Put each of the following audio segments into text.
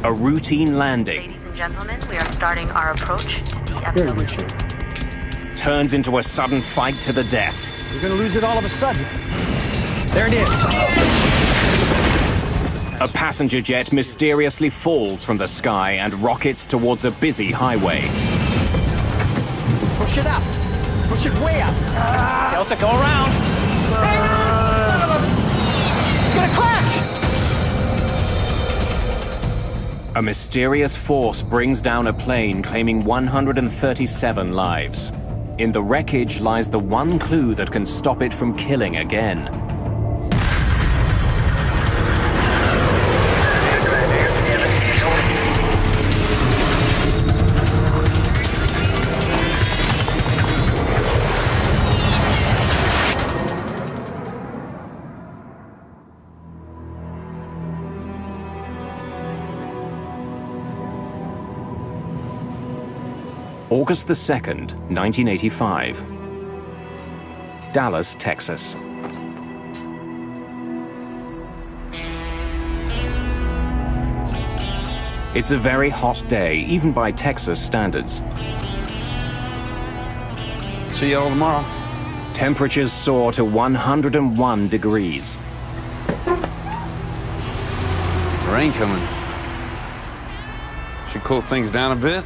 A routine landing. Ladies and gentlemen, we are starting our approach to DFW. Turns into a sudden fight to the death. You're gonna lose it all of a sudden. There it is. A passenger jet mysteriously falls from the sky and rockets towards a busy highway. Push it up. Push it way up. Delta, go around. It's gonna crash. A mysterious force brings down a plane claiming 137 lives. In the wreckage lies the one clue that can stop it from killing again. August the 2nd, 1985. Dallas, Texas. It's a very hot day, even by Texas standards. See you all tomorrow. Temperatures soar to 101 degrees. Rain coming. Should cool things down a bit.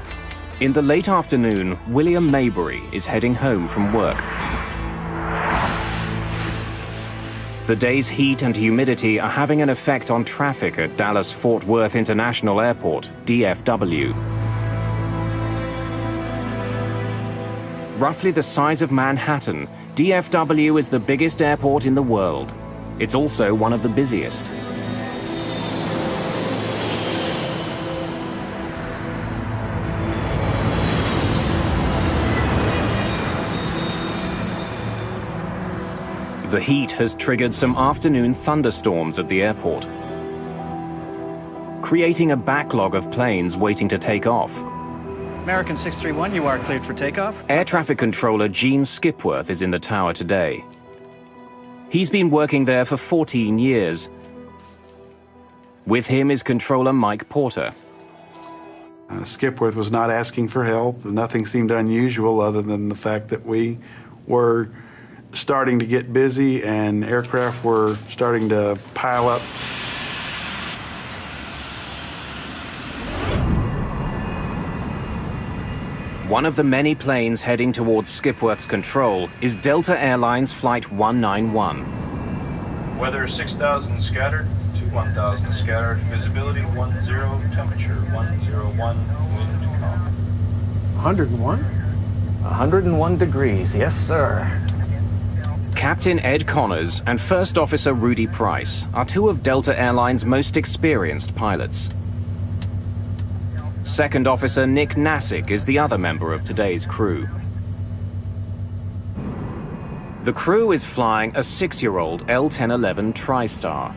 In the late afternoon, William Maybury is heading home from work. The day's heat and humidity are having an effect on traffic at Dallas-Fort Worth International Airport, DFW. Roughly the size of Manhattan, DFW is the biggest airport in the world. It's also one of the busiest. The heat has triggered some afternoon thunderstorms at the airport, creating a backlog of planes waiting to take off. American 631, you are cleared for takeoff. Air traffic controller Gene Skipworth is in the tower today. He's been working there for 14 years. With him is controller Mike Porter. Skipworth was not asking for help. Nothing seemed unusual other than the fact that we were starting to get busy and aircraft were starting to pile up. One of the many planes heading towards Skipworth's control is Delta Airlines Flight 191. Weather 6,000 scattered to 1,000 scattered. Visibility 10, temperature 101, wind calm. 101? 101 degrees, yes, sir. Captain Ed Connors and First Officer Rudy Price are two of Delta Airlines' most experienced pilots. Second Officer Nick Nassick is the other member of today's crew. The crew is flying a 6-year-old L-1011 TriStar.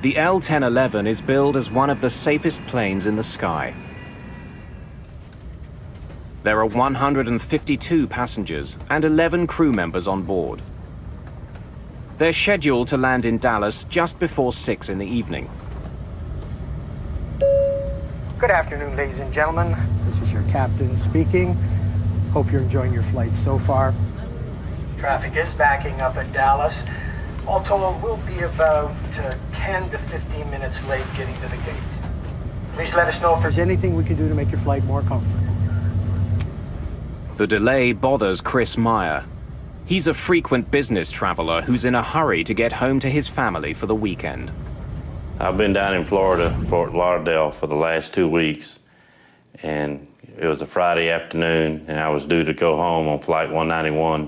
The L-1011 is billed as one of the safest planes in the sky. There are 152 passengers and 11 crew members on board. They're scheduled to land in Dallas just before 6 in the evening. Good afternoon, ladies and gentlemen. This is your captain speaking. Hope you're enjoying your flight so far. Traffic is backing up at Dallas. All told, we'll be about 10 to 15 minutes late getting to the gate. Please let us know if there's anything we can do to make your flight more comfortable. The delay bothers Chris Meyer. He's a frequent business traveler who's in a hurry to get home to his family for the weekend. I've been down in Florida, Fort Lauderdale, for the last 2 weeks, and it was a Friday afternoon, and I was due to go home on Flight 191.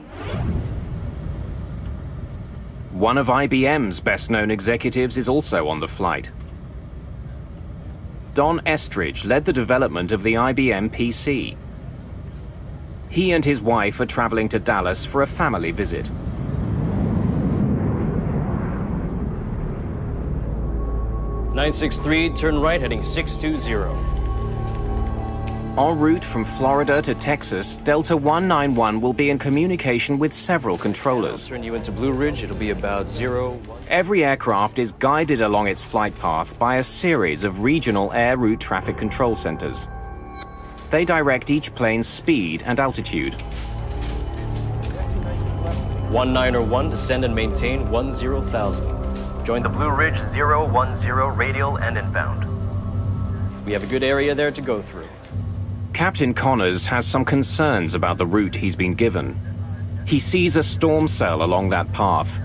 One of IBM's best-known executives is also on the flight. Don Estridge led the development of the IBM PC. He and his wife are traveling to Dallas for a family visit. "963, turn right, heading 620. En route from Florida to Texas, Delta 191 will be in communication with several controllers. I'll turn you into Blue Ridge. It'll be about 0. Every aircraft is guided along its flight path by a series of regional air route traffic control centers. They direct each plane's speed and altitude. 191, descend and maintain 10,000. Join the Blue Ridge 010 radial and inbound. We have a good area there to go through. Captain Connors has some concerns about the route he's been given. He sees a storm cell along that path,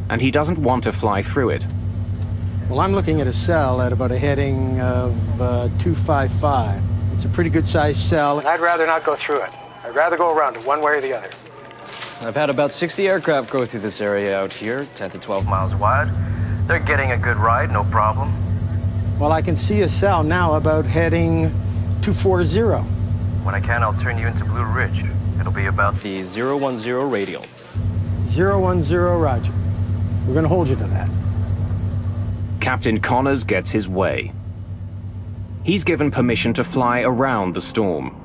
and he doesn't want to fly through it. Well, I'm looking at a cell at about a heading of 255. It's a pretty good-sized cell. I'd rather not go through it. I'd rather go around it one way or the other. I've had about 60 aircraft go through this area out here, 10 to 12 miles. Miles wide. They're getting a good ride, no problem. Well, I can see a cell now about heading 240. When I can, I'll turn you into Blue Ridge. It'll be about The 010 radial. 010, roger. We're going to hold you to that. Captain Connors gets his way. He's given permission to fly around the storm.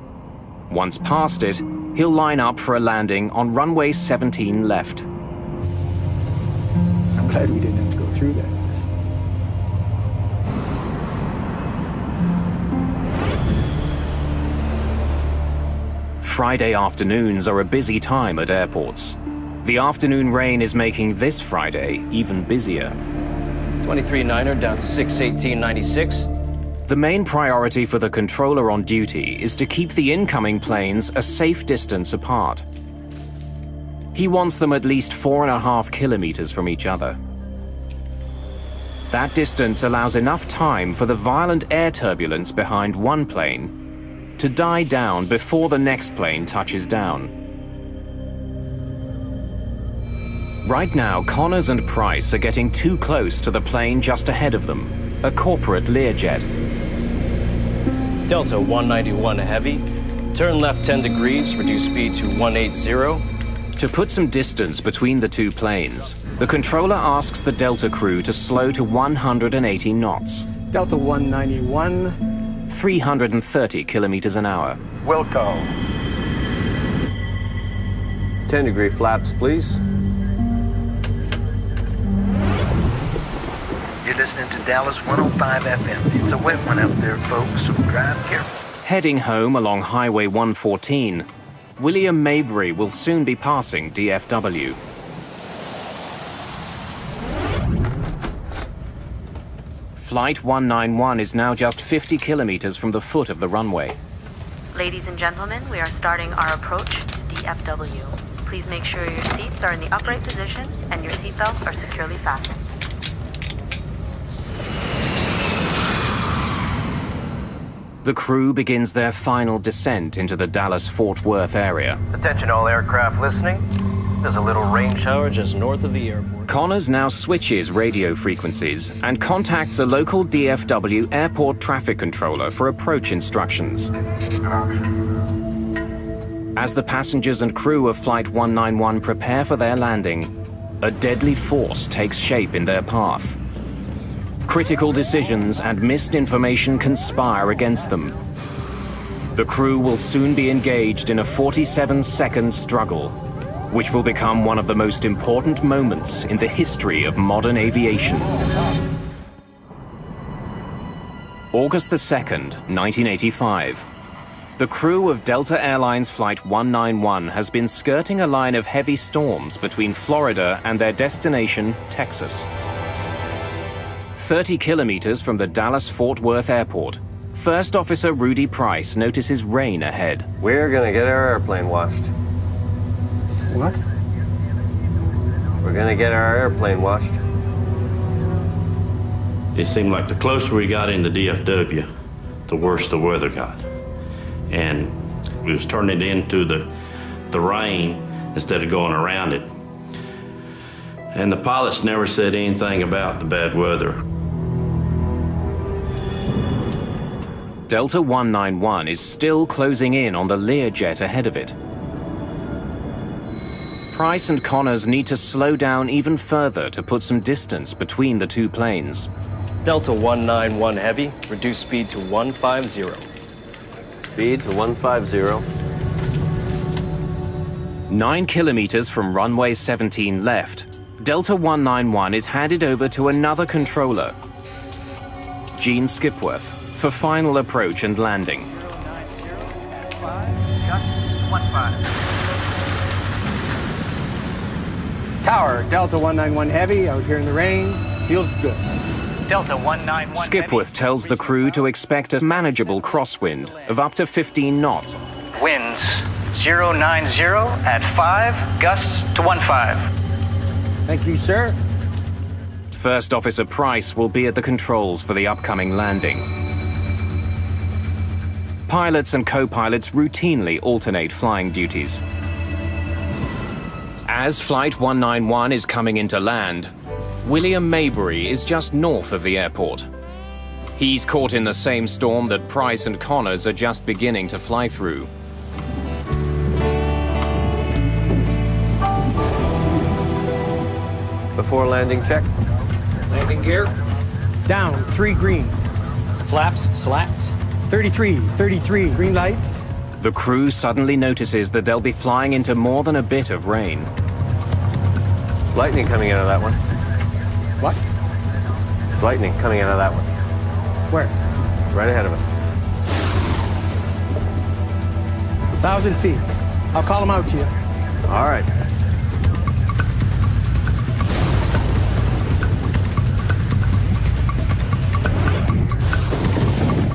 Once past it, he'll line up for a landing on runway 17 left. I'm glad we didn't have to go through that. Friday afternoons are a busy time at airports. The afternoon rain is making this Friday even busier. 23-9er down to 618.96. The main priority for the controller on duty is to keep the incoming planes a safe distance apart. He wants them at least 4.5 kilometers from each other. That distance allows enough time for the violent air turbulence behind one plane to die down before the next plane touches down. Right now, Connors and Price are getting too close to the plane just ahead of them, a corporate Learjet. Delta 191 heavy. Turn left 10 degrees, reduce speed to 180. To put some distance between the two planes, the controller asks the Delta crew to slow to 180 knots. Delta 191. 330 kilometers an hour. Wilco. 10-degree flaps, please. You're listening to Dallas 105 FM. It's a wet one out there, folks, so drive careful. Heading home along Highway 114, William Maybury will soon be passing DFW. Flight 191 is now just 50 kilometers from the foot of the runway. Ladies and gentlemen, we are starting our approach to DFW. Please make sure your seats are in the upright position and your seatbelts are securely fastened. The crew begins their final descent into the Dallas-Fort Worth area. Attention all aircraft listening. There's a little rain shower just north of the airport. Connors now switches radio frequencies and contacts a local DFW airport traffic controller for approach instructions. As the passengers and crew of Flight 191 prepare for their landing, a deadly force takes shape in their path. Critical decisions and missed information conspire against them. The crew will soon be engaged in a 47-second struggle, which will become one of the most important moments in the history of modern aviation. August the 2nd, 1985. The crew of Delta Airlines Flight 191 has been skirting a line of heavy storms between Florida and their destination, Texas. 30 kilometers from the Dallas-Fort Worth Airport, First Officer Rudy Price notices rain ahead. We're gonna get our airplane washed. What? We're gonna get our airplane washed. It seemed like the closer we got into DFW, the worse the weather got. And we was turning it into the rain instead of going around it. And the pilots never said anything about the bad weather. Delta 191 is still closing in on the Learjet ahead of it. Price and Connors need to slow down even further to put some distance between the two planes. Delta 191 heavy, reduce speed to 150. Speed to 150. 9 kilometers from runway 17 left, Delta 191 is handed over to another controller, Gene Skipworth, for final approach and landing. 090 Tower, Delta 191 Heavy, out here in the rain. Feels good. Delta 191 Skipworth tells the crew to expect a manageable crosswind of up to 15 knots. Winds 090 at 5, gusts to 15. Thank you, sir. First Officer Price will be at the controls for the upcoming landing. Pilots and co-pilots routinely alternate flying duties. As Flight 191 is coming into land, William Maybury is just north of the airport. He's caught in the same storm that Price and Connors are just beginning to fly through. Before landing check. Landing gear. Down, 3 green. Flaps, slats. 33, 33, green lights. The crew suddenly notices that they'll be flying into more than a bit of rain. There's lightning coming out of that one. What? There's lightning coming out of that one. Where? Right ahead of us. 1,000 feet. I'll call them out to you. All right.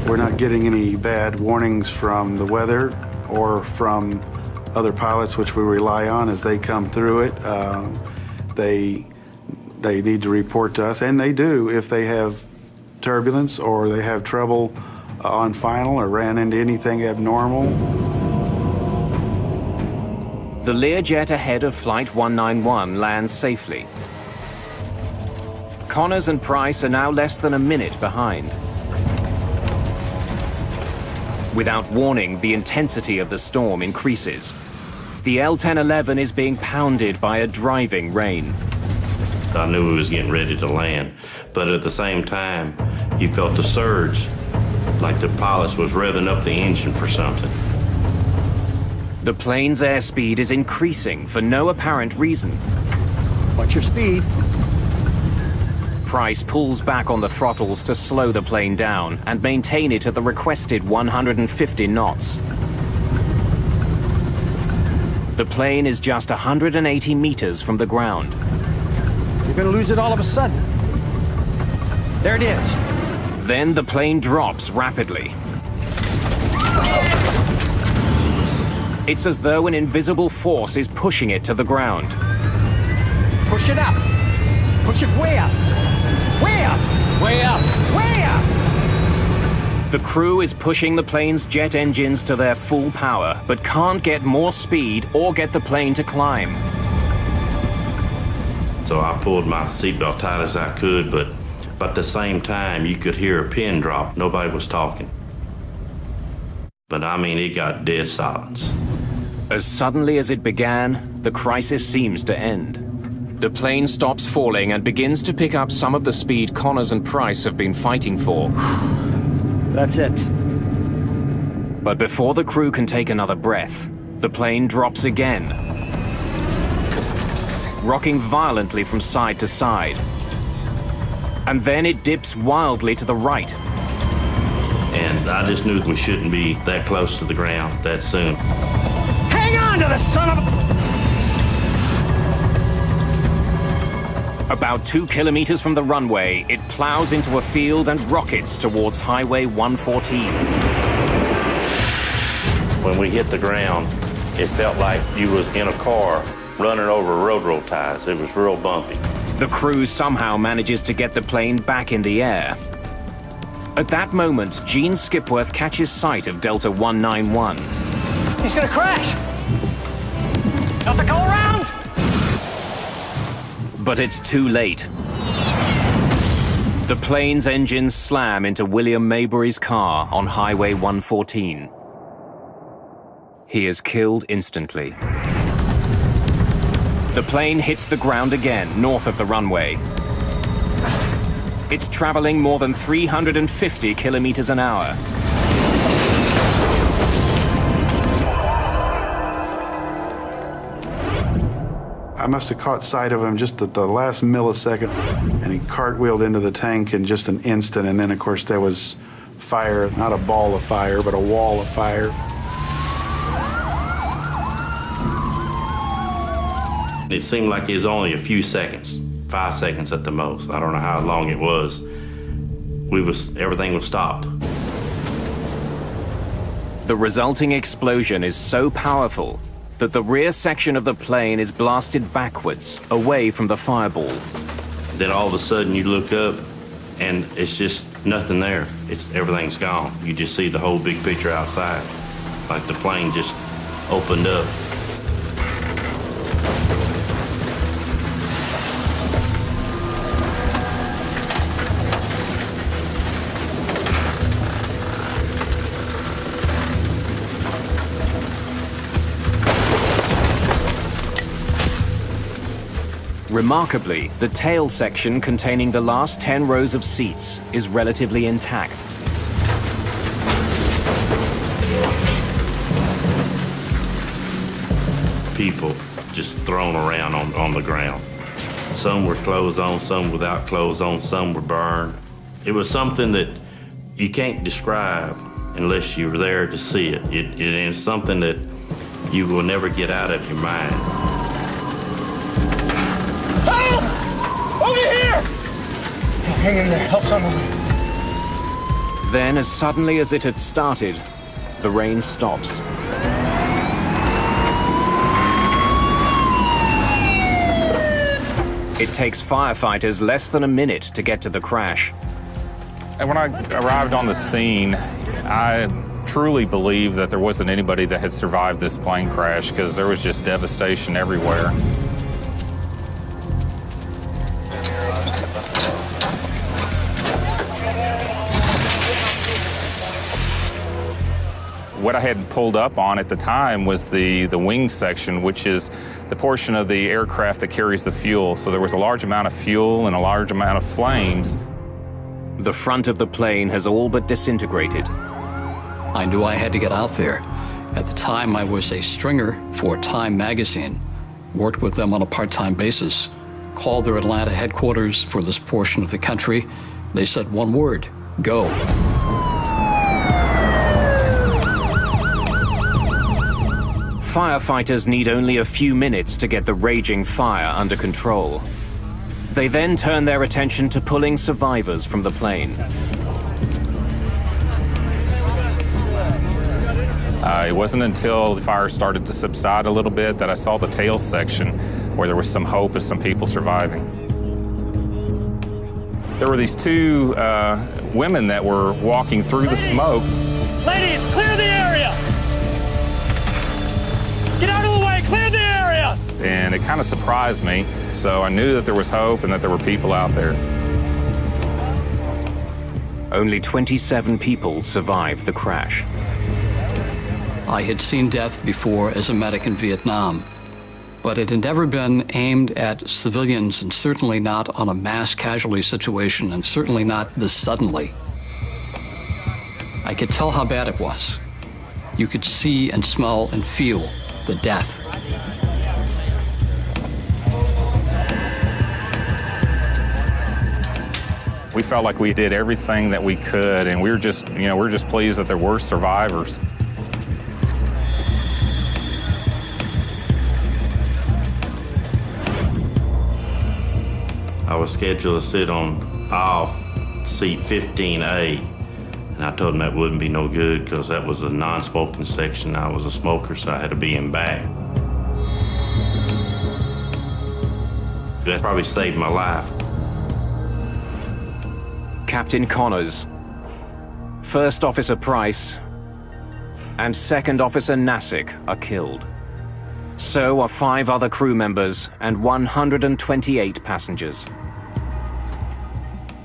We're not getting any bad warnings from the weather or from other pilots, which we rely on as they come through it. They need to report to us, and they do if they have turbulence or they have trouble on final or ran into anything abnormal. The Learjet ahead of Flight 191 lands safely. Connors and Price are now less than a minute behind. Without warning, the intensity of the storm increases. The L-1011 is being pounded by a driving rain. I knew we was getting ready to land, but at the same time, you felt the surge, like the pilots was revving up the engine for something. The plane's airspeed is increasing for no apparent reason. What's your speed? Price pulls back on the throttles to slow the plane down and maintain it at the requested 150 knots. The plane is just 180 meters from the ground. You're gonna lose it all of a sudden. There it is. Then the plane drops rapidly. It's as though an invisible force is pushing it to the ground. Push it up. Push it way up. Way up. Way up. Way up. The crew is pushing the plane's jet engines to their full power, but can't get more speed or get the plane to climb. So I pulled my seatbelt tight as I could, but at the same time, you could hear a pin drop. Nobody was talking. But I mean, it got dead silence. As suddenly as it began, the crisis seems to end. The plane stops falling and begins to pick up some of the speed Connors and Price have been fighting for. That's it. But before the crew can take another breath, the plane drops again, rocking violently from side to side. And then it dips wildly to the right. And I just knew we shouldn't be that close to the ground that soon. Hang on to the son of a... About 2 kilometers from the runway, it plows into a field and rockets towards Highway 114. When we hit the ground, it felt like you was in a car running over railroad ties. It was real bumpy. The crew somehow manages to get the plane back in the air. At that moment, Gene Skipworth catches sight of Delta 191. He's gonna crash! Delta, go around! But it's too late. The plane's engines slam into William Maybury's car on Highway 114. He is killed instantly. The plane hits the ground again, north of the runway. It's traveling more than 350 kilometers an hour. I must have caught sight of him just at the last millisecond, and he cartwheeled into the tank in just an instant, and then of course there was fire, not a ball of fire, but a wall of fire. It seemed like it was only a few seconds, 5 seconds at the most. I don't know how long it was. Everything was stopped. The resulting explosion is so powerful that the rear section of the plane is blasted backwards, away from the fireball. Then all of a sudden you look up and it's just nothing there. Everything's gone. You just see the whole big picture outside. Like the plane just opened up. Remarkably, the tail section containing the last 10 rows of seats is relatively intact. People just thrown around on the ground. Some were clothes on, some without clothes on, some were burned. It was something that you can't describe unless you're there to see it. It is something that you will never get out of your mind. Hang in there, help's on the way. Then, as suddenly as it had started, the rain stops. It takes firefighters less than a minute to get to the crash. And when I arrived on the scene, I truly believe that there wasn't anybody that had survived this plane crash because there was just devastation everywhere. What I had pulled up on at the time was the wing section, which is the portion of the aircraft that carries the fuel. So there was a large amount of fuel and a large amount of flames. The front of the plane has all but disintegrated. I knew I had to get out there. At the time, I was a stringer for Time magazine, worked with them on a part-time basis, called their Atlanta headquarters for this portion of the country. They said one word, go. Firefighters need only a few minutes to get the raging fire under control. They then turn their attention to pulling survivors from the plane. It wasn't until the fire started to subside a little bit that I saw the tail section where there was some hope of some people surviving. There were these two women that were walking through the smoke. Ladies, clear the area! Get out of the way, clear the area! And it kind of surprised me, so I knew that there was hope and that there were people out there. Only 27 people survived the crash. I had seen death before as a medic in Vietnam, but it had never been aimed at civilians, and certainly not on a mass casualty situation, and certainly not this suddenly. I could tell how bad it was. You could see and smell and feel the death. We felt like we did everything that we could, and we were just, we're just pleased that there were survivors. I was scheduled to sit on off seat 15A, and I told him that wouldn't be no good because that was a non-smoking section. I was a smoker, so I had to be in back. That probably saved my life. Captain Connors, First Officer Price, and Second Officer Nassick are killed. So are 5 other crew members and 128 passengers.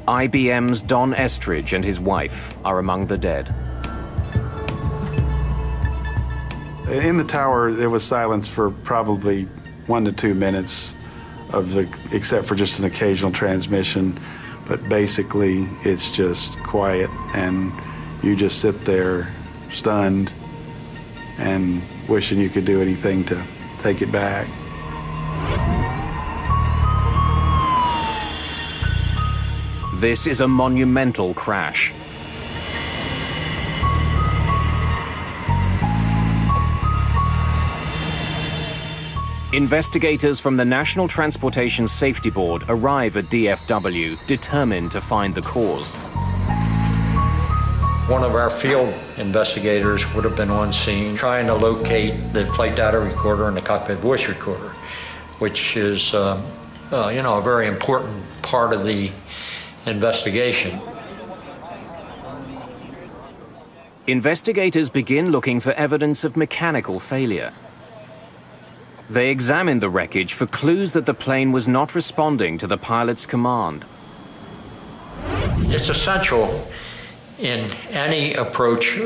IBM's Don Estridge and his wife are among the dead. In the tower, there was silence for probably 1 to 2 minutes, except for just an occasional transmission. But basically, it's just quiet, and you just sit there stunned and wishing you could do anything to take it back. This is a monumental crash. Investigators from the National Transportation Safety Board arrive at DFW, determined to find the cause. One of our field investigators would have been on scene trying to locate the flight data recorder and the cockpit voice recorder, which is, a very important part of the investigation. Investigators begin looking for evidence of mechanical failure. They examine the wreckage for clues that the plane was not responding to the pilot's command. It's essential in any approach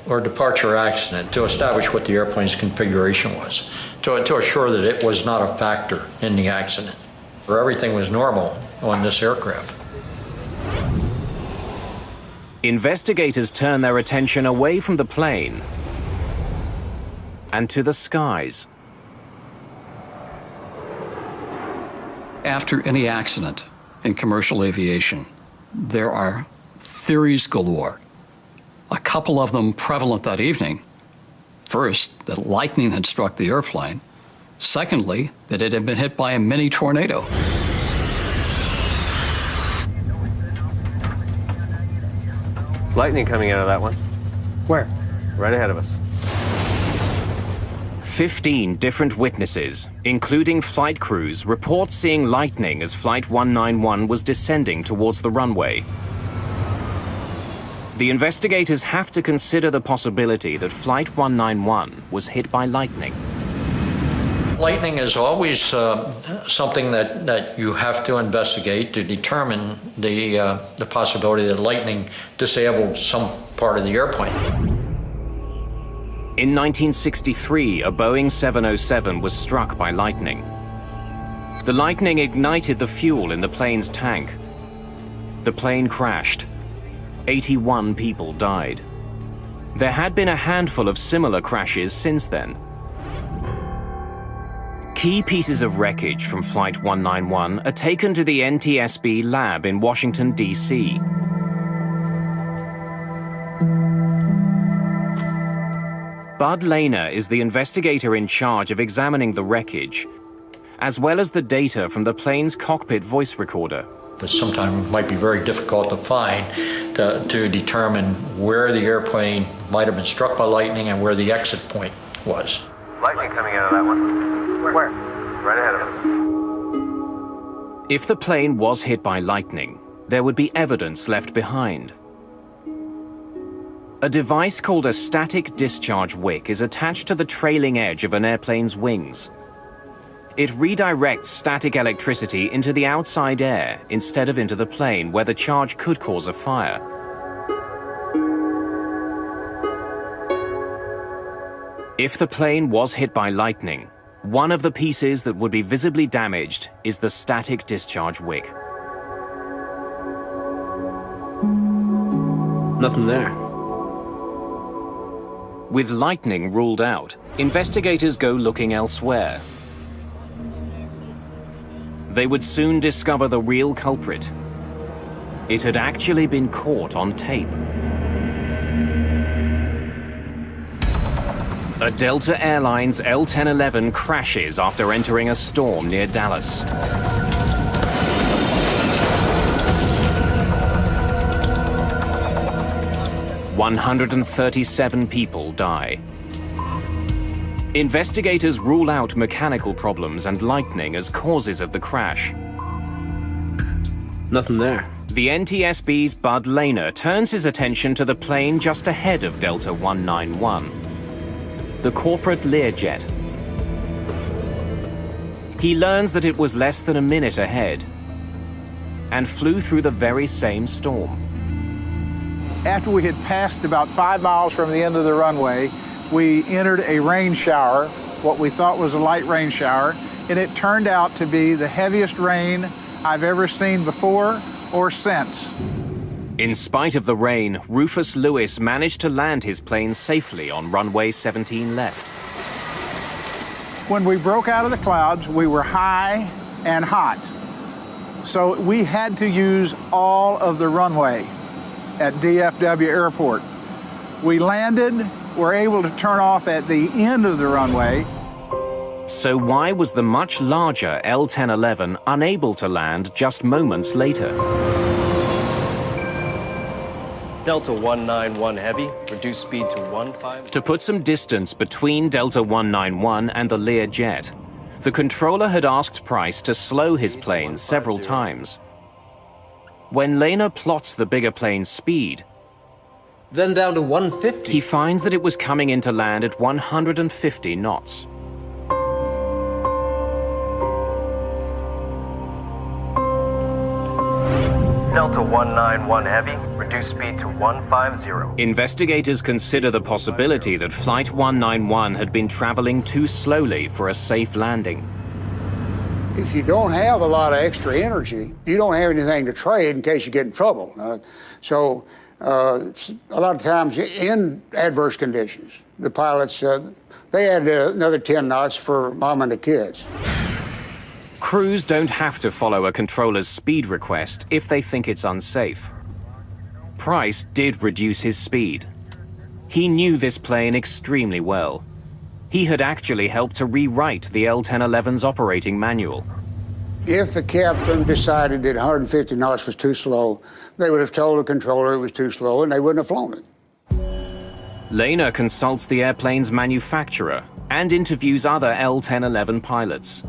or departure accident to establish what the airplane's configuration was, to assure that it was not a factor in the accident, or everything was normal on this aircraft. Investigators turn their attention away from the plane and to the skies. After any accident in commercial aviation, there are theories galore. A couple of them prevalent that evening. First, that lightning had struck the airplane. Secondly, that it had been hit by a mini tornado. There's lightning coming out of that one. Where? Right ahead of us. 15 different witnesses, including flight crews, report seeing lightning as Flight 191 was descending towards the runway. The investigators have to consider the possibility that Flight 191 was hit by lightning. Lightning is always something that you have to investigate to determine the possibility that lightning disabled some part of the airplane. In 1963, a Boeing 707 was struck by lightning. The lightning ignited the fuel in the plane's tank. The plane crashed. 81 people died. There had been a handful of similar crashes since then. Key pieces of wreckage from Flight 191 are taken to the NTSB lab in Washington, D.C. Bud Lehner is the investigator in charge of examining the wreckage, as well as the data from the plane's cockpit voice recorder. But sometimes it might be very difficult to find to determine where the airplane might have been struck by lightning and where the exit point was. Lightning coming out of that one. Where? Right ahead of us. If the plane was hit by lightning, there would be evidence left behind. A device called a static discharge wick is attached to the trailing edge of an airplane's wings. It redirects static electricity into the outside air instead of into the plane, where the charge could cause a fire. If the plane was hit by lightning, one of the pieces that would be visibly damaged is the static discharge wick. Nothing there. With lightning ruled out, investigators go looking elsewhere. They would soon discover the real culprit. It had actually been caught on tape. A Delta Airlines L-1011 crashes after entering a storm near Dallas. "137 people die. Investigators rule out mechanical problems and lightning as causes of the crash. Nothing there. The NTSB's Bud Lehner turns his attention to the plane just ahead of Delta 191, the corporate Learjet. He learns that it was less than a minute ahead and flew through the very same storm. After we had passed about 5 miles from the end of the runway, we entered a rain shower, what we thought was a light rain shower, and it turned out to be the heaviest rain I've ever seen before or since. In spite of the rain, Rufus Lewis managed to land his plane safely on runway 17 left. When we broke out of the clouds, we were high and hot. So we had to use all of the runway at DFW Airport. We landed, were able to turn off at the end of the runway. So why was the much larger L-1011 unable to land just moments later? Delta 191 Heavy, reduce speed to 15. To put some distance between Delta 191 and the Lear jet, the controller had asked Price to slow his plane several times. When Lehner plots the bigger plane's speed, then down to 150, he finds that it was coming in to land at 150 knots. Delta 191 Heavy, reduce speed to 150. Investigators consider the possibility that Flight 191 had been traveling too slowly for a safe landing. If you don't have a lot of extra energy, you don't have anything to trade in case you get in trouble. So a lot of times in adverse conditions, the pilots, they add another 10 knots for mom and the kids. Crews don't have to follow a controller's speed request if they think it's unsafe. Price did reduce his speed. He knew this plane extremely well. He had actually helped to rewrite the L-1011's operating manual. If the captain decided that 150 knots was too slow, they would have told the controller it was too slow and they wouldn't have flown it. Lehner consults the airplane's manufacturer and interviews other L-1011 pilots.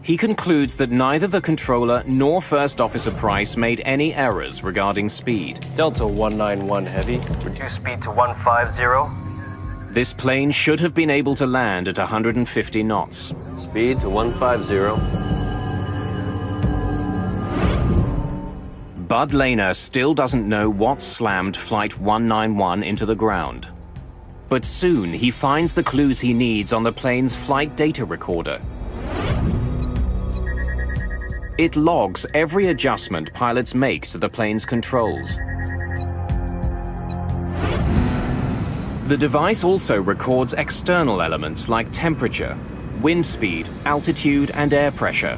He concludes that neither the controller nor First Officer Price made any errors regarding speed. Delta 191 Heavy, reduce speed to 150. This plane should have been able to land at 150 knots. Speed to 150. Bud Lehner still doesn't know what slammed Flight 191 into the ground. But soon he finds the clues he needs on the plane's flight data recorder. It logs every adjustment pilots make to the plane's controls. The device also records external elements like temperature, wind speed, altitude, and air pressure.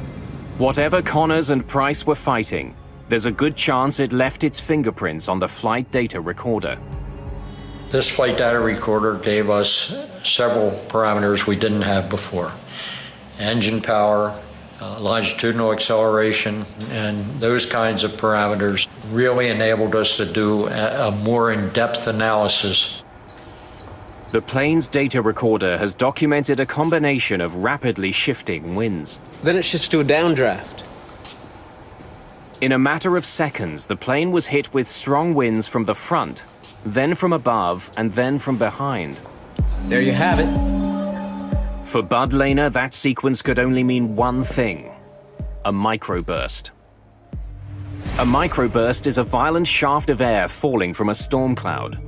Whatever Connors and Price were fighting, there's a good chance it left its fingerprints on the flight data recorder. This flight data recorder gave us several parameters we didn't have before. Engine power, longitudinal acceleration, and those kinds of parameters really enabled us to do a more in-depth analysis. The plane's data recorder has documented a combination of rapidly shifting winds. Then it shifts to a downdraft. In a matter of seconds, the plane was hit with strong winds from the front, then from above, and then from behind. There you have it. For Bud Lehner, that sequence could only mean one thing: a microburst. A microburst is a violent shaft of air falling from a storm cloud.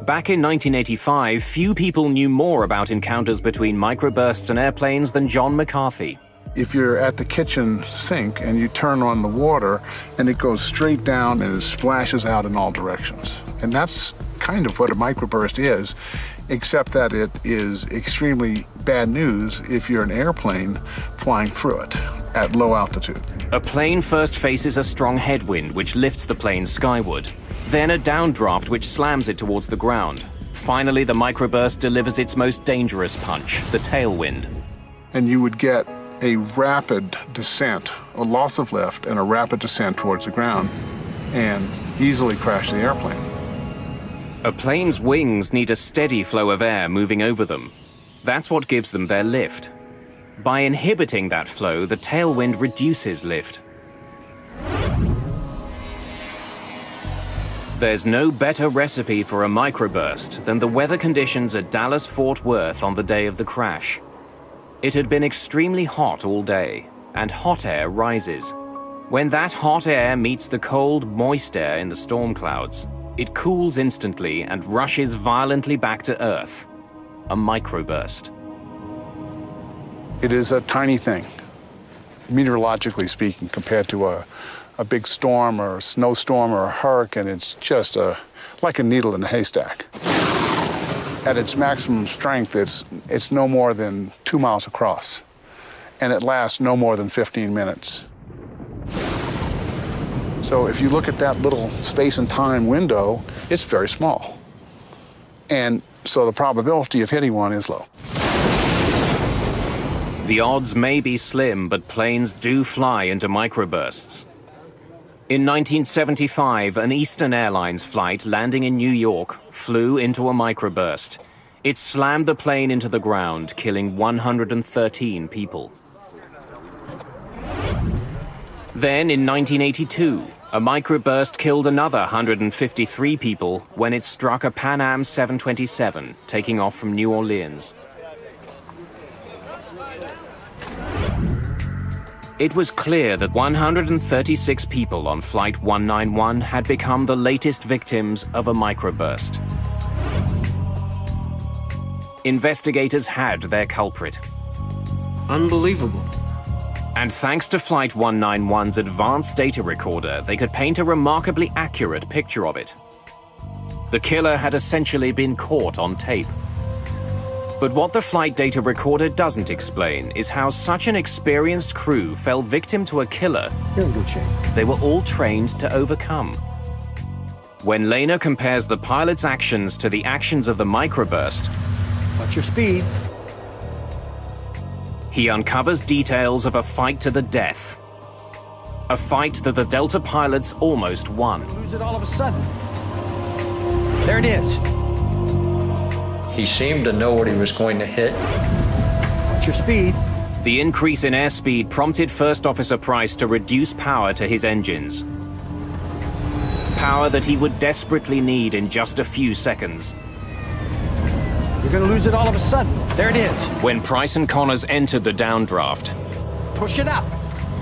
Back in 1985, few people knew more about encounters between microbursts and airplanes than John McCarthy. If you're at the kitchen sink and you turn on the water and it goes straight down and it splashes out in all directions. And that's kind of what a microburst is, except that it is extremely bad news if you're an airplane flying through it at low altitude. A plane first faces a strong headwind which lifts the plane skyward, then a downdraft which slams it towards the ground. Finally, the microburst delivers its most dangerous punch, the tailwind. And you would get a rapid descent, a loss of lift, and a rapid descent towards the ground, and easily crash the airplane. A plane's wings need a steady flow of air moving over them. That's what gives them their lift. By inhibiting that flow, the tailwind reduces lift. There's no better recipe for a microburst than the weather conditions at Dallas-Fort Worth on the day of the crash. It had been extremely hot all day, and hot air rises. When that hot air meets the cold, moist air in the storm clouds, it cools instantly and rushes violently back to Earth. A microburst. It is a tiny thing, meteorologically speaking, compared to a big storm or a snowstorm or a hurricane. It's just like a needle in a haystack. At its maximum strength, it's no more than 2 miles across, and it lasts no more than 15 minutes. So if you look at that little space and time window, it's very small. And so the probability of hitting one is low. The odds may be slim, but planes do fly into microbursts. In 1975, an Eastern Airlines flight landing in New York flew into a microburst. It slammed the plane into the ground, killing 113 people. Then, in 1982, a microburst killed another 153 people when it struck a Pan Am 727, taking off from New Orleans. It was clear that 136 people on Flight 191 had become the latest victims of a microburst. Investigators had their culprit. Unbelievable. And thanks to Flight 191's advanced data recorder, they could paint a remarkably accurate picture of it. The killer had essentially been caught on tape. But what the flight data recorder doesn't explain is how such an experienced crew fell victim to a killer You're in good shape. they were all trained to overcome. When Lehner compares the pilot's actions to the actions of the microburst, What's your speed? he uncovers details of a fight to the death. A fight that the Delta pilots almost won. Lose it all of a sudden. There it is. He seemed to know what he was going to hit. What's your speed? The increase in airspeed prompted First Officer Price to reduce power to his engines. Power that he would desperately need in just a few seconds. You're gonna lose it all of a sudden. There it is. When Price and Connors entered the downdraft, Push it up.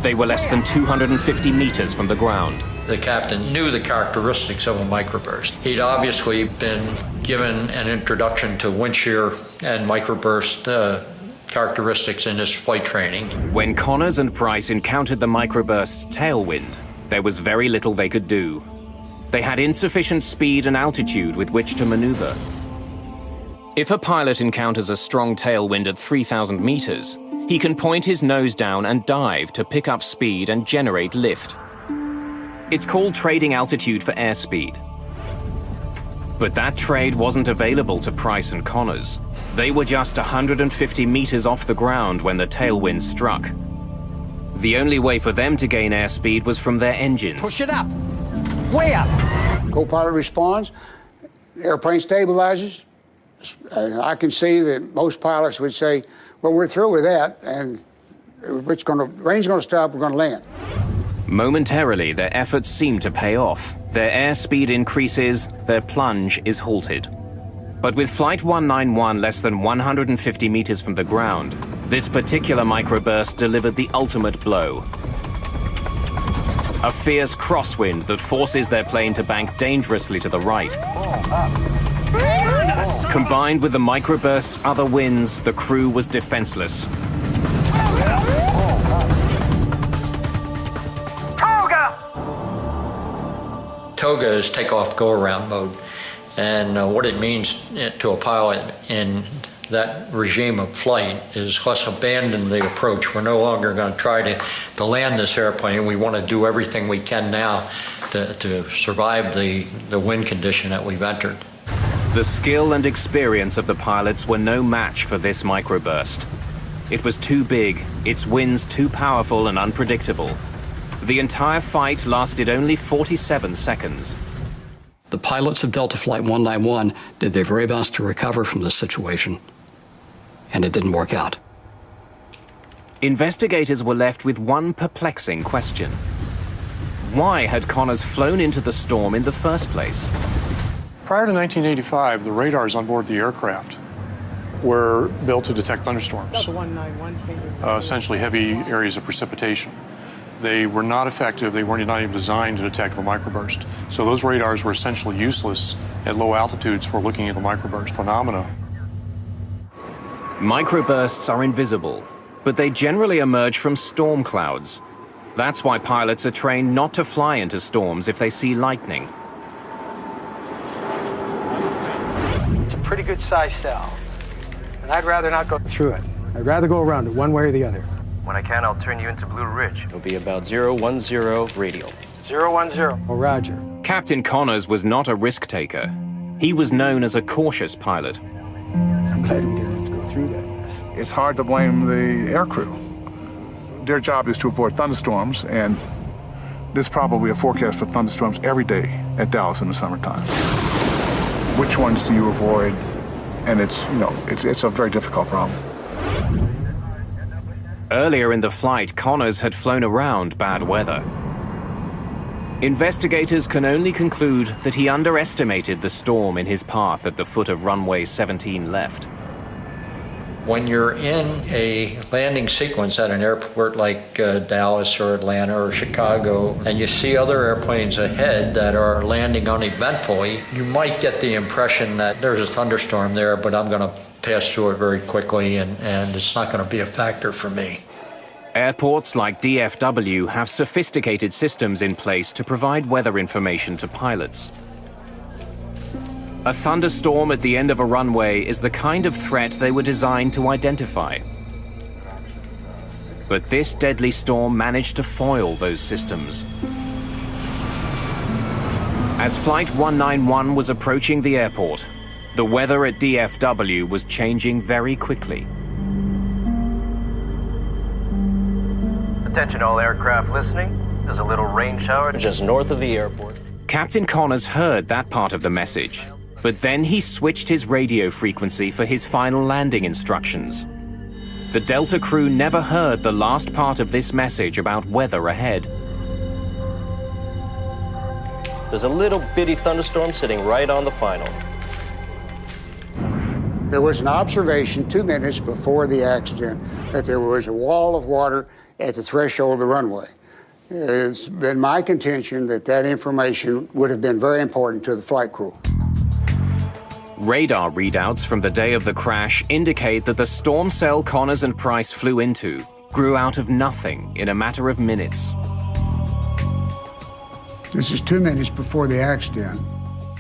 they were less than 250 meters from the ground. The captain knew the characteristics of a microburst. He'd obviously been given an introduction to wind shear and microburst characteristics in his flight training. When Connors and Price encountered the microburst's tailwind, there was very little they could do. They had insufficient speed and altitude with which to maneuver. If a pilot encounters a strong tailwind at 3,000 meters, he can point his nose down and dive to pick up speed and generate lift. It's called trading altitude for airspeed. But that trade wasn't available to Price and Connors. They were just 150 meters off the ground when the tailwind struck. The only way for them to gain airspeed was from their engines. Push it up. Way up. Co-pilot responds, the airplane stabilizes. I can see that most pilots would say, well, we're through with that, and rain's going to stop, we're going to land. Momentarily, their efforts seem to pay off. Their airspeed increases, their plunge is halted. But with Flight 191 less than 150 meters from the ground, this particular microburst delivered the ultimate blow. A fierce crosswind that forces their plane to bank dangerously to the right. Combined with the microburst's other winds, the crew was defenseless. TOGA is takeoff go-around mode. And what it means to a pilot in that regime of flight is let's abandon the approach. We're no longer going to try to land this airplane. We want to do everything we can now to survive the wind condition that we've entered. The skill and experience of the pilots were no match for this microburst. It was too big, its winds too powerful and unpredictable. The entire fight lasted only 47 seconds. The pilots of Delta Flight 191 did their very best to recover from this situation, and it didn't work out. Investigators were left with one perplexing question. Why had Connors flown into the storm in the first place? Prior to 1985, the radars on board the aircraft were built to detect thunderstorms, essentially heavy areas of precipitation. They were not effective. They weren't even designed to detect the microburst. So those radars were essentially useless at low altitudes for looking at the microburst phenomena. Microbursts are invisible, but they generally emerge from storm clouds. That's why pilots are trained not to fly into storms if they see lightning. It's a pretty good size cell, and I'd rather not go through it. I'd rather go around it one way or the other. When I can, I'll turn you into Blue Ridge. It'll be about 010 radial. 010. Oh, roger. Captain Connors was not a risk taker. He was known as a cautious pilot. I'm glad we didn't have to go through that mess. It's hard to blame the aircrew. Their job is to avoid thunderstorms, and there's probably a forecast for thunderstorms every day at Dallas in the summertime. Which ones do you avoid? And it's a very difficult problem. Earlier in the flight, Connors had flown around bad weather. Investigators can only conclude that he underestimated the storm in his path at the foot of runway 17 left. When you're in a landing sequence at an airport like Dallas or Atlanta or Chicago, and you see other airplanes ahead that are landing uneventfully, you might get the impression that there's a thunderstorm there, but I'm going to pass through it very quickly, and it's not going to be a factor for me. Airports like DFW have sophisticated systems in place to provide weather information to pilots. A thunderstorm at the end of a runway is the kind of threat they were designed to identify. But this deadly storm managed to foil those systems. As Flight 191 was approaching the airport, the weather at DFW was changing very quickly. Attention all aircraft listening. There's a little rain shower just north of the airport. Captain Connors heard that part of the message, but then he switched his radio frequency for his final landing instructions. The Delta crew never heard the last part of this message about weather ahead. There's a little bitty thunderstorm sitting right on the final. There was an observation 2 minutes before the accident that there was a wall of water at the threshold of the runway. It's been my contention that that information would have been very important to the flight crew. Radar readouts from the day of the crash indicate that the storm cell Connors and Price flew into grew out of nothing in a matter of minutes. This is 2 minutes before the accident.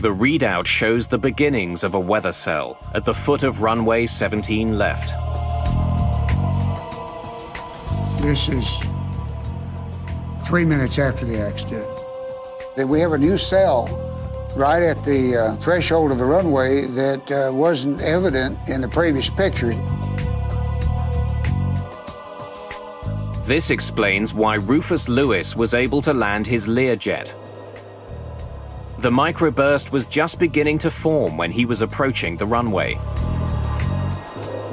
The readout shows the beginnings of a weather cell at the foot of runway 17 left. This is 3 minutes after the accident. Then we have a new cell right at the threshold of the runway that wasn't evident in the previous picture. This explains why Rufus Lewis was able to land his Learjet. The microburst was just beginning to form when he was approaching the runway.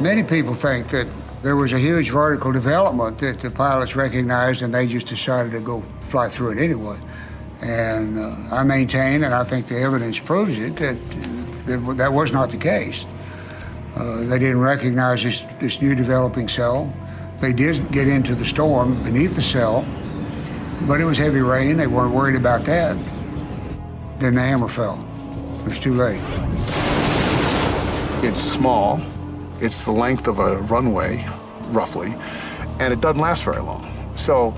Many people think that there was a huge vertical development that the pilots recognized and they just decided to go fly through it anyway. And I maintain, and I think the evidence proves it, that that was not the case. They didn't recognize this new developing cell. They did get into the storm beneath the cell, but it was heavy rain. They weren't worried about that. Then the hammer fell. It was too late. It's small. It's the length of a runway, roughly, and it doesn't last very long. So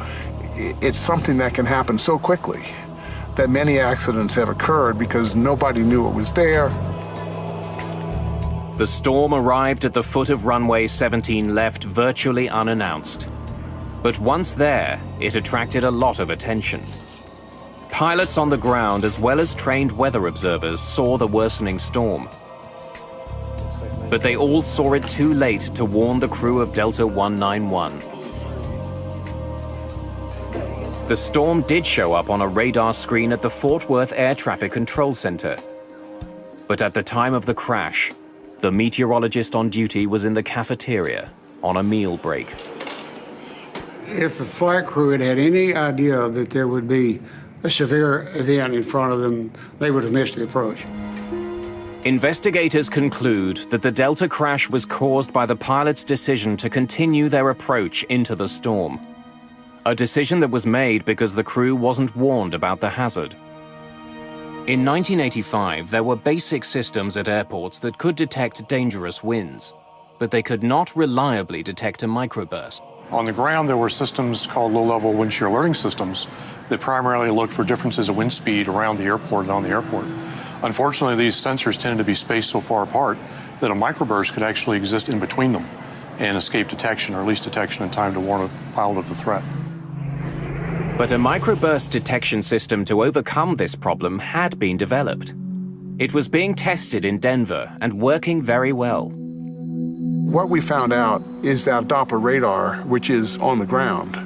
it's something that can happen so quickly that many accidents have occurred because nobody knew it was there. The storm arrived at the foot of runway 17 left virtually unannounced. But once there, it attracted a lot of attention. Pilots on the ground as well as trained weather observers saw the worsening storm. But they all saw it too late to warn the crew of Delta 191. The storm did show up on a radar screen at the Fort Worth Air Traffic Control Center. But at the time of the crash, the meteorologist on duty was in the cafeteria on a meal break. If the flight crew had had any idea that there would be a severe event in front of them, they would have missed the approach. Investigators conclude that the Delta crash was caused by the pilot's decision to continue their approach into the storm. A decision that was made because the crew wasn't warned about the hazard. In 1985, there were basic systems at airports that could detect dangerous winds, but they could not reliably detect a microburst. On the ground, there were systems called low-level wind shear alerting systems that primarily looked for differences of wind speed around the airport and on the airport. Unfortunately, these sensors tended to be spaced so far apart that a microburst could actually exist in between them and escape detection, or at least detection in time to warn a pilot of the threat. But a microburst detection system to overcome this problem had been developed. It was being tested in Denver and working very well. What we found out is that Doppler radar, which is on the ground,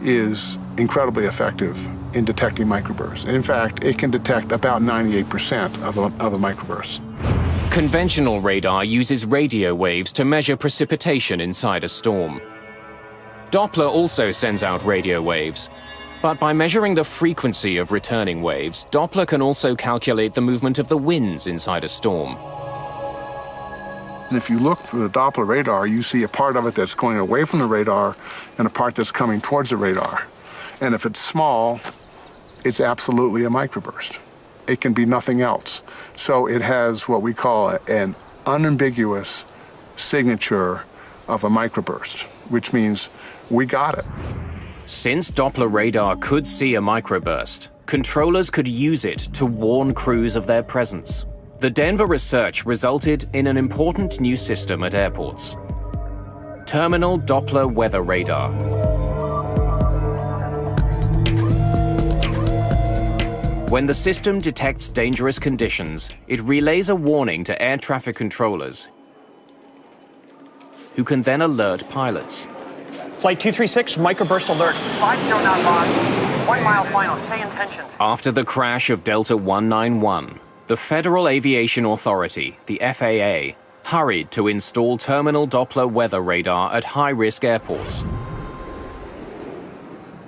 is incredibly effective in detecting microbursts. And in fact, it can detect about 98% of a microburst. Conventional radar uses radio waves to measure precipitation inside a storm. Doppler also sends out radio waves, but by measuring the frequency of returning waves, Doppler can also calculate the movement of the winds inside a storm. And if you look through the Doppler radar, you see a part of it that's going away from the radar and a part that's coming towards the radar. And if it's small, it's absolutely a microburst. It can be nothing else. So it has what we call an unambiguous signature of a microburst, which means we got it. Since Doppler radar could see a microburst, controllers could use it to warn crews of their presence. The Denver research resulted in an important new system at airports: Terminal Doppler Weather Radar. When the system detects dangerous conditions, it relays a warning to air traffic controllers, who can then alert pilots. Flight 236, microburst alert. 50 knot lost. 1 mile final. Stay in tensions. After the crash of Delta 191, the Federal Aviation Authority, the FAA, hurried to install terminal Doppler weather radar at high-risk airports.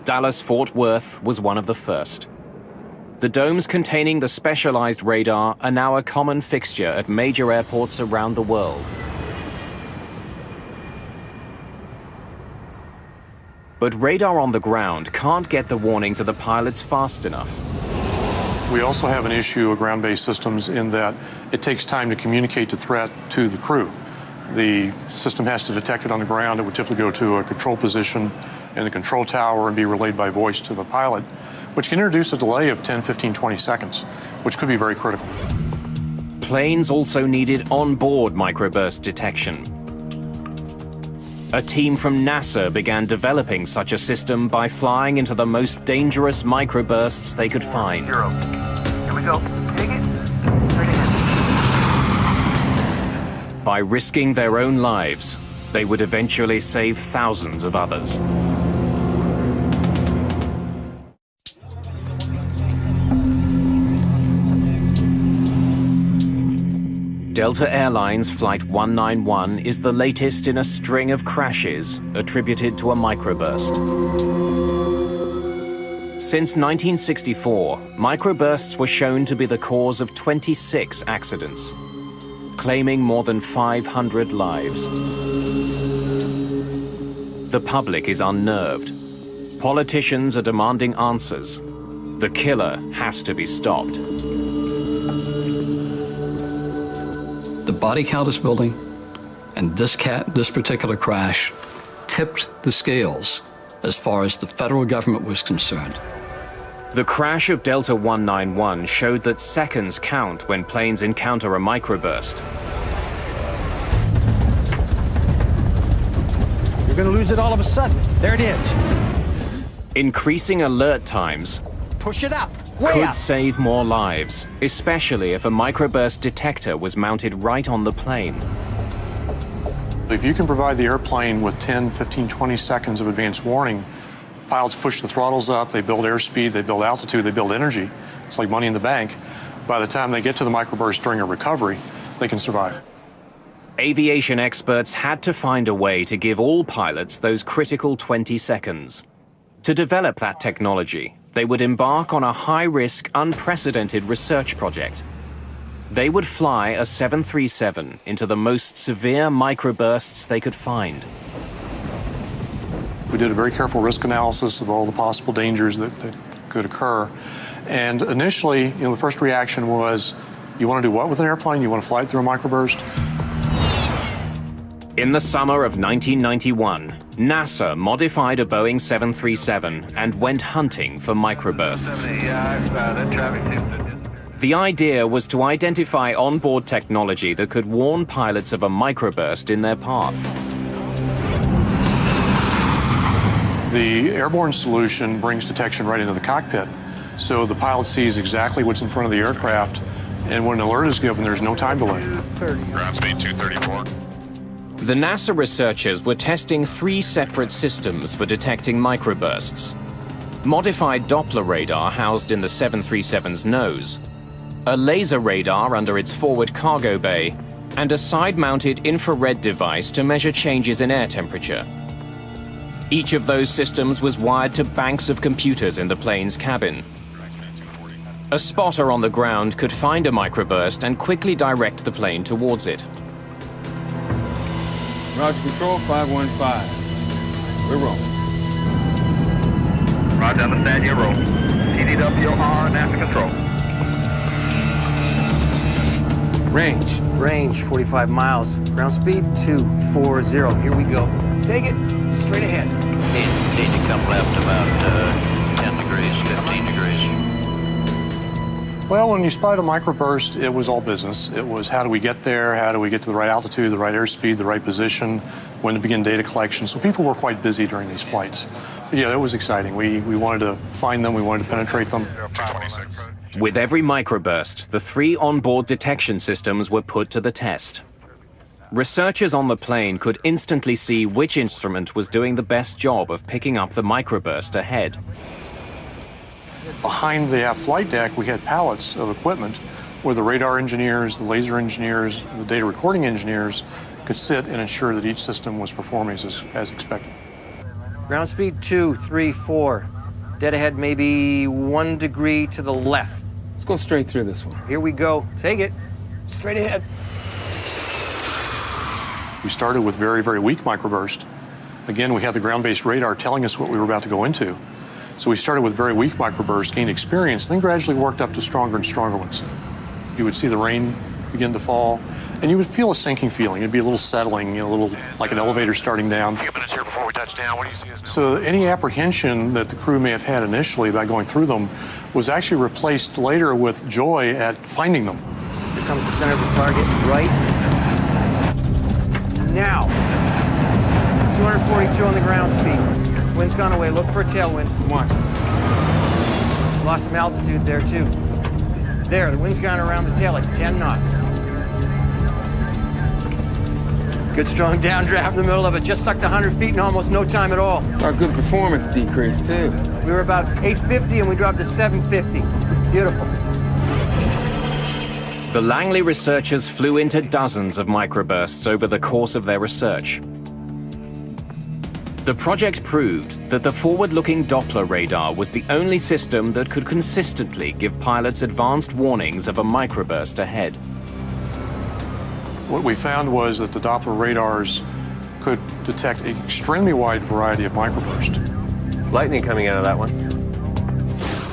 Dallas-Fort Worth was one of the first. The domes containing the specialized radar are now a common fixture at major airports around the world. But radar on the ground can't get the warning to the pilots fast enough. We also have an issue of ground-based systems in that it takes time to communicate the threat to the crew. The system has to detect it on the ground. It would typically go to a control position in the control tower and be relayed by voice to the pilot, which can introduce a delay of 10, 15, 20 seconds, which could be very critical. Planes also needed on-board microburst detection. A team from NASA began developing such a system by flying into the most dangerous microbursts they could find. 0. Here we go. Take it. Straight ahead. By risking their own lives, they would eventually save thousands of others. Delta Airlines Flight 191 is the latest in a string of crashes attributed to a microburst. Since 1964, microbursts were shown to be the cause of 26 accidents, claiming more than 500 lives. The public is unnerved. Politicians are demanding answers. The killer has to be stopped. The body count is building, and this particular crash tipped the scales as far as the federal government was concerned. The crash of Delta 191 showed that seconds count when planes encounter a microburst. You're going to lose it all of a sudden. There it is. Increasing alert times Push it up. Way could up. save more lives, especially if a microburst detector was mounted right on the plane. If you can provide the airplane with 10, 15, 20 seconds of advance warning, pilots push the throttles up, they build airspeed, they build altitude, they build energy. It's like money in the bank. By the time they get to the microburst during a recovery, they can survive. Aviation experts had to find a way to give all pilots those critical 20 seconds. To develop that technology, they would embark on a high-risk, unprecedented research project. They would fly a 737 into the most severe microbursts they could find. We did a very careful risk analysis of all the possible dangers that could occur. And initially, the first reaction was, you want to do what with an airplane? You want to fly it through a microburst? In the summer of 1991, NASA modified a Boeing 737 and went hunting for microbursts. The idea was to identify onboard technology that could warn pilots of a microburst in their path. The airborne solution brings detection right into the cockpit, so the pilot sees exactly what's in front of the aircraft, and when an alert is given, there's no time delay. Ground speed 234. The NASA researchers were testing 3 separate systems for detecting microbursts. Modified Doppler radar housed in the 737's nose, a laser radar under its forward cargo bay, and a side-mounted infrared device to measure changes in air temperature. Each of those systems was wired to banks of computers in the plane's cabin. A spotter on the ground could find a microburst and quickly direct the plane towards it. Roger, control 515. We're rolling. Roger, understand your roll. TDWR, NASA control. Range 45 miles. Ground speed 240. Here we go. Take it straight ahead. Need to come left about 10 degrees, 15 degrees. Well, when you spotted a microburst, it was all business. It was how do we get there, how do we get to the right altitude, the right airspeed, the right position, when to begin data collection. So people were quite busy during these flights. But yeah, it was exciting. We wanted to find them, we wanted to penetrate them. With every microburst, the 3 onboard detection systems were put to the test. Researchers on the plane could instantly see which instrument was doing the best job of picking up the microburst ahead. Behind the aft flight deck, we had pallets of equipment where the radar engineers, the laser engineers, and the data recording engineers could sit and ensure that each system was performing as expected. Ground speed 234. Dead ahead maybe 1 degree to the left. Let's go straight through this one. Here we go. Take it. Straight ahead. We started with very, very weak microburst. Again, we had the ground-based radar telling us what we were about to go into. So we started with very weak microbursts, gained experience, then gradually worked up to stronger and stronger ones. You would see the rain begin to fall, and you would feel a sinking feeling. It'd be a little settling, a little like an elevator starting down. A few minutes here before we touch down. What do you see? So any apprehension that the crew may have had initially by going through them was actually replaced later with joy at finding them. Here comes the center of the target, right now. 242 on the ground speed. Wind's gone away. Look for a tailwind. Watch it. Lost some altitude there, too. There, the wind's gone around the tail like 10 knots. Good strong downdraft in the middle of it. Just sucked 100 feet in almost no time at all. Our good performance decreased, too. We were about 850 and we dropped to 750. Beautiful. The Langley researchers flew into dozens of microbursts over the course of their research. The project proved that the forward-looking Doppler radar was the only system that could consistently give pilots advanced warnings of a microburst ahead. What we found was that the Doppler radars could detect an extremely wide variety of microbursts. There's lightning coming out of that one.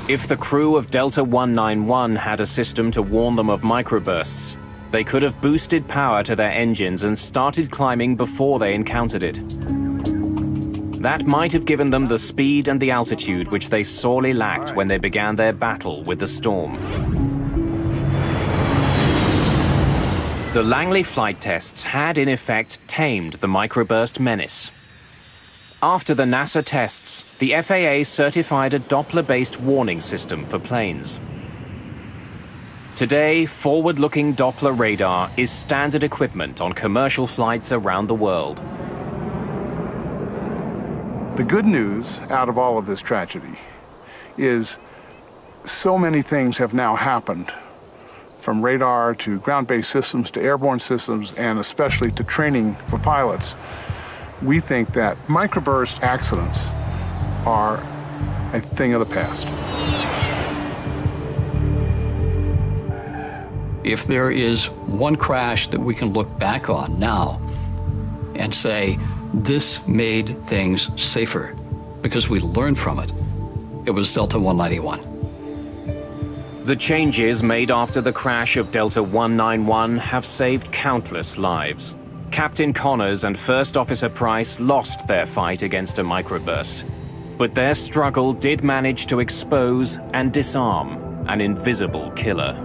If the crew of Delta 191 had a system to warn them of microbursts, they could have boosted power to their engines and started climbing before they encountered it. That might have given them the speed and the altitude which they sorely lacked when they began their battle with the storm. The Langley flight tests had, in effect, tamed the microburst menace. After the NASA tests, the FAA certified a Doppler-based warning system for planes. Today, forward-looking Doppler radar is standard equipment on commercial flights around the world. The good news out of all of this tragedy is so many things have now happened, from radar to ground-based systems to airborne systems, and especially to training for pilots. We think that microburst accidents are a thing of the past. If there is one crash that we can look back on now and say, this made things safer because we learned from it, it was Delta 191. The changes made after the crash of Delta 191 have saved countless lives. Captain Connors and First Officer Price lost their fight against a microburst, but their struggle did manage to expose and disarm an invisible killer.